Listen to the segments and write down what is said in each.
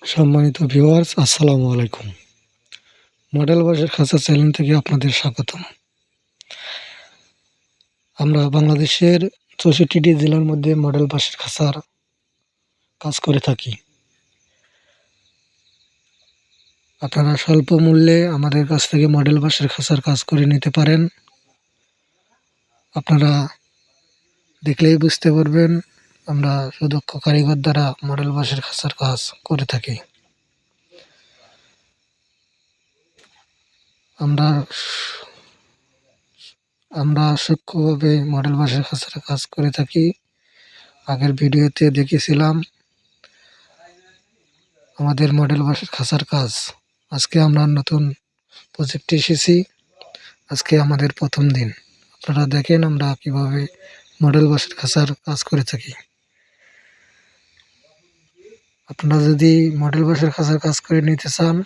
সম্মানিত ভিউয়ার্স, আসসালামু আলাইকুম। মডেল বাঁশের খাঁচা চ্যানেল থেকে আপনাদের স্বাগতম। আমরা বাংলাদেশের ৬৪টি জেলার মধ্যে মডেল বাঁশের খাঁচার কাজ করে থাকি। আপনারা স্বল্প মূল্যে আমাদের কাছ থেকে মডেল বাঁশের খাঁচার কাজ করে নিতে পারেন। আপনারা দেখলেই বুঝতে পারবেন আমরা সুদক্ষ কারিগর দ্বারা মডেল বাঁশের খাঁচার কাজ করে থাকি। আমরা সূক্ষ্মভাবে মডেল বাঁশের খাঁচার কাজ করে থাকি। আগের ভিডিওতে দেখেছিলাম আমাদের মডেল বাঁশের খাঁচার কাজ। আজকে আমরা নতুন প্রজেক্টে এসেছি। আজকে আমাদের প্রথম দিন। আপনারা দেখেন আমরা কিভাবে মডেল বাঁশের খাঁচার কাজ করে থাকি। আপনারা যদি মডেল বাঁশের খাঁচার কাজ করে নিতে চান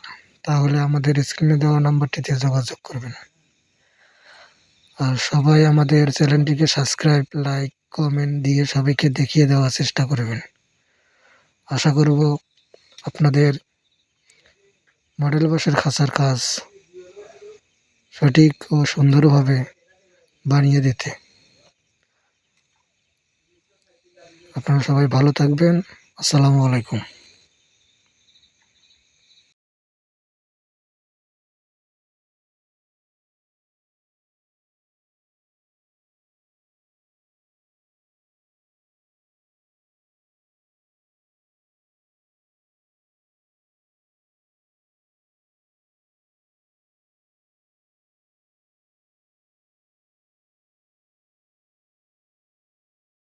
তাহলে আমাদের স্ক্রিনে দেওয়া নাম্বারটিতে যোগাযোগ করবেন। আর সবাই আমাদের চ্যানেলটিকে সাবস্ক্রাইব, লাইক, কমেন্ট দিয়ে সবাইকে দেখিয়ে দেওয়ার চেষ্টা করবেন। আশা করব আপনাদের মডেল বাঁশের খাঁচার কাজ সঠিক ও সুন্দরভাবে বানিয়ে দিতে। আপনারা সবাই ভালো থাকবেন। আসসালামু আলাইকুম।